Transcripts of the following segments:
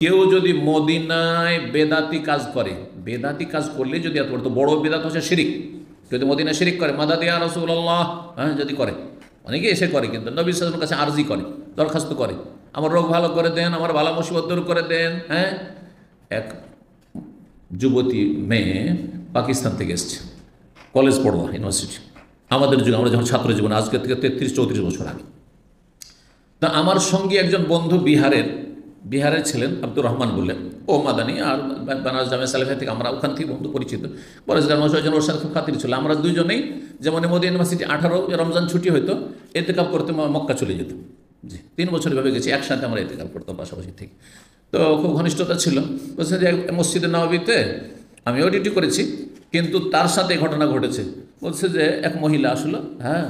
কেউ যদি মদিনায় বেদাতি কাজ করে, বেদাতি কাজ করলে যদি এত বড়, তো বড় বেদাত হচ্ছে শিরিক। যদি মদিনায় শিরিক করে, মাদাদ ইয়া রাসূলুল্লাহ, হ্যাঁ যদি করে, অনেকে এসে করে, কিন্তু নবী সাল্লাল্লাহু আলাইহি ওয়াসাল্লামের কাছে আরজি করে, দরখাস্ত করে, আমার রোগ ভালো করে দেন, আমার বালা মুসিবত দূর করে দেন। হ্যাঁ, এক যুবতী মেয়ে পাকিস্তান থেকে এসছে, কলেজ পড়লো, ইউনিভার্সিটি, আমাদের যুগে, আমরা যখন ছাত্র জীবনে, আজকে থেকে 33-34 বছর আগে। তা আমার সঙ্গে একজন বন্ধু বিহারের ছিলেন, আব্দুর রহমান বললেন, ও মাদানি, আর বানারস জামিয়া সালেফিয়া থেকে, আমরা ওখান থেকে বন্ধু পরিচিত, পরেশগার মশাইজন ওর সাথে খুব খাতির ছিল। আমরা দুইজনেই যেমন মদিনা ইউনিভার্সিটি 18 রমজান ছুটি হইতো, এতেকাপ করতে মক্কা চলে যেতাম। জি, 3 বছর ভাবে গেছি, একসাথে আমরা এতেকাপ করতাম পাশাপাশি থেকে। তো খুব ঘনিষ্ঠতা ছিল। বলছে যে মসজিদে নববীতে আমিও ডিউটি করেছি, কিন্তু তার সাথে ঘটনা ঘটেছে। বলছে যে এক মহিলা আসলো, হ্যাঁ,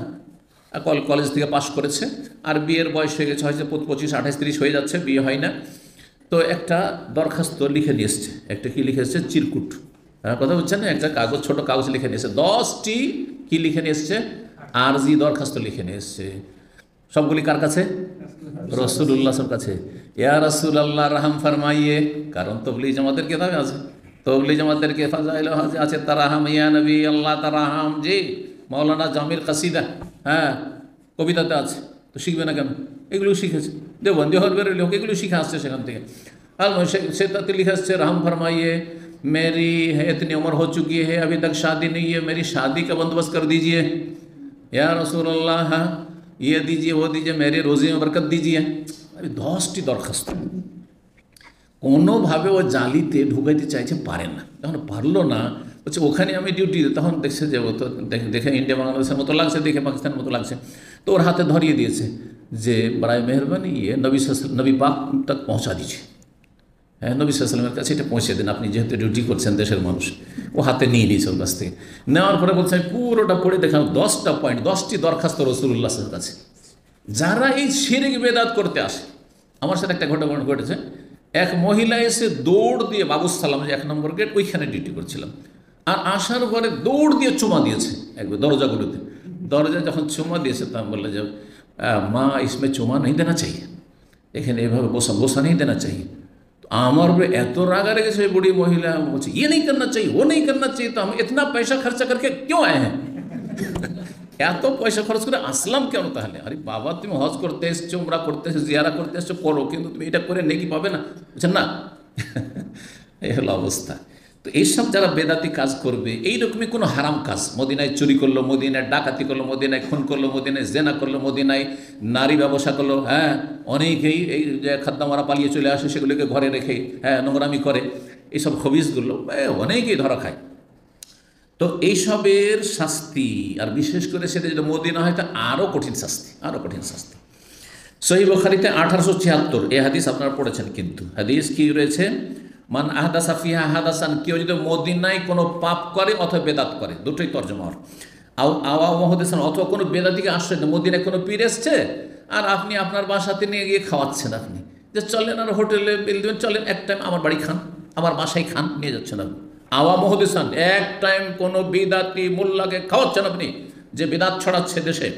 কলেজ থেকে পাশ করেছে, আর বিয়ের বয়স হয়ে গেছে, হয়তো 25, 28, 30 হয়ে যাচ্ছে, বিয়ে হয় না। তো একটা দরখাস্ত লিখে নিয়ে এসছে, একটা কি লিখে এসছে, চিরকুট, কথা বুঝছেন না, একটা কাগজ, ছোট কাগজ লিখে নিয়ে এসছে, 10টি কি লিখে নিয়ে এসছে, আরজি দরখাস্ত লিখে নিয়ে এসছে। সবগুলি কার কাছে? রাসূলুল্লাহর কাছে। ইয়া রাসূলুল্লাহ রহম ফরমাইয়ে, কারণ তবলিগ জামাতের কিতাবে আছে, তবলিগ জামাতের কে ফাজাইল আছে, তারাহাম ইয়া নবী আল্লাহ তারাহাম, জি, মাওলানা জামির কাসিদা, হ্যাঁ, কবিতাতে আছে। তো শিখবে না কেন? এগুলো শিখেছে, দেওবন্দি হরবের লোক এগুলো শিখে আসছে সেখান থেকে। আর সে তাতে লিখে আসছে, रहम फरमाइए मेरी है इतनी उम्र हो चुकी है, अभी तक शादी नहीं है, मेरी शादी का बंदोबस्त कर दीजिए या रसूल अल्लाह, हाँ ये दीजिए वो दीजिए, मेरे रोज़ी में बरकत दीजिए। अभी 10টি দরখাস্ত, কোনোভাবে ও জালিতে ঢুকাইতে চাইছে, পারে না। যখন পারলো না, বলছে ওখানে আমি ডিউটি, তখন দেখছে যে ও তো দেখে ইন্ডিয়া বাংলাদেশের মতো লাগছে, দেখে পাকিস্তানের মতো লাগছে, তো ওর হাতে ধরিয়ে দিয়েছে যে বড়াই মেহরবানি, ইয়ে নবী পাক তক পৌঁছা দিচ্ছে, হ্যাঁ, নবী সাল্লামের কাছে এটা পৌঁছে দিন, আপনি যেহেতু ডিউটি করছেন দেশের মানুষ। ও হাতে নিয়ে নিয়েছে ওর কাছ থেকে। নেওয়ার পরে বলছে আমি পুরোটা পড়ে দেখলাম, 10টা পয়েন্ট, 10টি দরখাস্ত রাসূলুল্লাহর কাছে, যারা এই শিরক বেদাত করতে আসে। আমার সাথে একটা ঘটনা ঘটেছে, এক মহিলা এসে দৌড় দিয়ে, বাবুস সালাম যে 1 নম্বর গেট, ওইখানে ডিউটি করছিলাম, আর আসার পরে দৌড় দিয়ে চুমা দিয়েছে একবার দরজাগুলোতে। দরজা যখন চুমা দিয়েছে, তা আমি বললাম যে মা ইসমে চুমা नहीं देना चाहिए, এখানে এভাবে বসা नहीं देना चाहिए। तो আমার এত রাগ आ গেছে, বুড়ি মহিলা বলছে ये नहीं करना चाहिए, वो नहीं करना चाहिए, तो हम इतना पैसा खर्चा करके क्यों आए हैं, এত পয়সা খরচ করে আসলাম কেন তাহলে? আরে বাবা, তুমি হজ করতে এসছো, উমরা করতে এসছো, জিয়ারা করতে এসছো, করো, কিন্তু তুমি এটা করে নেকি পাবে না, বুঝছেন না? এই হলো অবস্থা। তো এইসব যারা বেদাতি কাজ করবে, এইরকমই কোনো হারাম কাজ, মদিনায় চুরি করলো, মদিনায় ডাকাতি করলো, মদিনায় খুন করলো, মদিনায় জেনা করলো, মদিনায় নারী ব্যবসা করলো, হ্যাঁ, অনেকেই এই যে খাদ্দামারা পালিয়ে চলে আসে, সেগুলোকে ঘরে রেখে, হ্যাঁ, নোংরামি করে, এইসব খবিসগুলো অনেকেই ধরা খায়। তো এইসবের শাস্তি, আর বিশেষ করে সেটা যদি মদিনা হয়, তা আরও কঠিন শাস্তি, আরও কঠিন শাস্তি। সহিহ বুখারীতে 1876 এই হাদিস আপনারা পড়েছেন, কিন্তু হাদিস কি রয়েছে, মান আহদাসা ফিহা হাদাসান, কেউ যদি মদিনায় কোনো পাপ করে অথবা বেদাত করে, দুটোই তর্জমা। আওয়া মহদেসান, অথবা কোনো বেদাতিকে আশ্রয় দেন, মদিনায় কোনো পীর এসছে, আর আপনি আপনার বাসাতে নিয়ে গিয়ে খাওয়াচ্ছেন, আপনি যে চলেন, আর হোটেলে বিল দেবেন, চলেন এক টাইম আমার বাড়ি খান, আমার বাসায় খান, নিয়ে যাচ্ছেন আপনি। আওয়া মহদেসান, এক টাইম কোনো বিদাতি মোল্লাকে খাওয়াচ্ছেন আপনি, যে বিদাত ছড়াচ্ছে দেশে,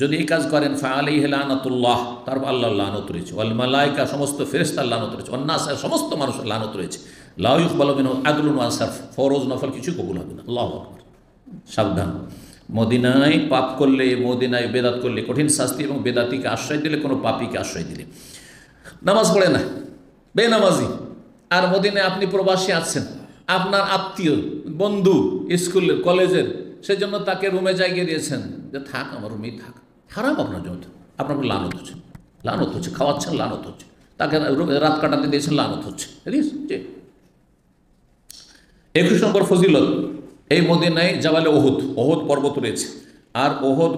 যদি এই কাজ করেন, ফাআলাইহি লানাতুল্লাহ, তার আল্লাহর লানত রয়েছে, ওয়াল মালায়েকা, সমস্ত ফেরেশতার লানত রয়েছে, ওয়ান নাস, সমস্ত মানুষের লানত রয়েছে, লা ইউকবালু মিনহু আদলুন ওয়া সারফ, ফরজ নফল কিছু কবুল হবে না। আল্লাহু আকবার। সাবধান, মদিনায় পাপ করলে, মদিনায় বেদাত করলে কঠিন শাস্তি, এবং বেদাতিকে আশ্রয় দিলে, কোনো পাপীকে আশ্রয় দিলে। নামাজ পড়ে না, বেনামাজি, আর মদিনায় আপনি প্রবাসী আছেন, আপনার আত্মীয়, বন্ধু, স্কুলের, কলেজের, সেজন্য তাকে রুমে জায়গা দিয়েছেন, যে থাক, আমার রুমেই থাক, হারাম আপনার জন্য, আপনার লানত হচ্ছে, লানত হচ্ছে, খাওয়াচ্ছেন, লানত হচ্ছে, তাকে রাত কাটাতে দিয়েছেন, লানত হচ্ছে। 21 নম্বর ফজিলত, এই মদিনায় জাবালে ওহুদ পর্বত রয়েছে, আর ওহুদ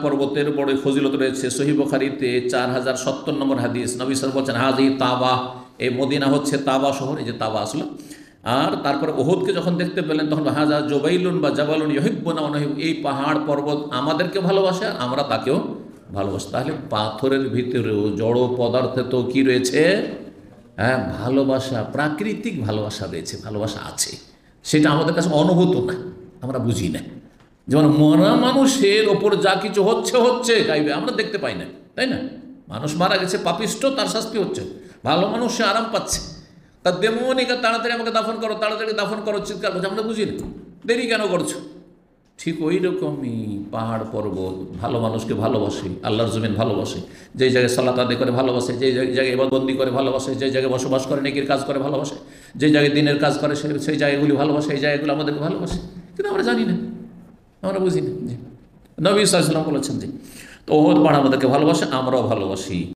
পর্বতের বড় ফজিলত রয়েছে। সহিহ বুখারীতে 4070 নম্বর হাদিস, নবী সাল্লাল্লাহু আলাইহি ওয়াসাল্লাম বলছেন, হাযিহি তাবা, এই মদিনা হচ্ছে তাবা শহর, এই যে তাবা আসলো। আর তারপরে ওহুদকে যখন দেখতে পেলেন, তখন হাযা জুবাইলুন বা জাবালুন ইউহিব্বুনা ওয়া নুহিব্বু, এই পাহাড় পর্বত আমাদেরকে ভালোবাসে, আর আমরা তাকেও ভালোবাসি। তাহলে পাথরের ভিতরেও, জড় পদার্থে তো কি রয়েছে, হ্যাঁ, ভালোবাসা, প্রাকৃতিক ভালোবাসা রয়েছে, ভালোবাসা আছে, সেটা আমাদের কাছে অনুভূত না, আমরা বুঝি না। যেমন মরা মানুষের ওপর যা কিছু হচ্ছে গাইবে, আমরা দেখতে পাই না, তাই না? মানুষ মারা গেছে, পাপিষ্ট, তার শাস্তি হচ্ছে। ভালো মানুষ সে আরাম পাচ্ছে, তার দেমনিকা তাড়াতাড়ি আমাকে দাফন করো, তাড়াতাড়ি দাফন করো, চিৎকার করছে, আমরা বুঝি না, দেরি কেন করছো? ঠিক ওই রকমই পাহাড় পর্বত ভালো মানুষকে ভালোবাসে, আল্লাহর জমিন ভালোবাসে, যেই জায়গায় সালাত আদায় করে ভালোবাসে, যেই জায়গায় ইবাদতবন্দি করে ভালোবাসে, যেই জায়গায় বসবাস করে নেকির কাজ করে ভালোবাসে, যেই জায়গায় দিনের কাজ করে সেই জায়গাগুলি ভালোবাসে, এই জায়গাগুলো আমাদেরকে ভালোবাসে, কিন্তু আমরা জানি না, আমরা বুঝি না। জি, নবী সাল্লাল্লাহু আলাইহি ওয়াসাল্লাম বলেছেন যে তো ওহদ পাহাড় আমাদেরকে ভালোবাসে, আমরাও ভালোবাসি।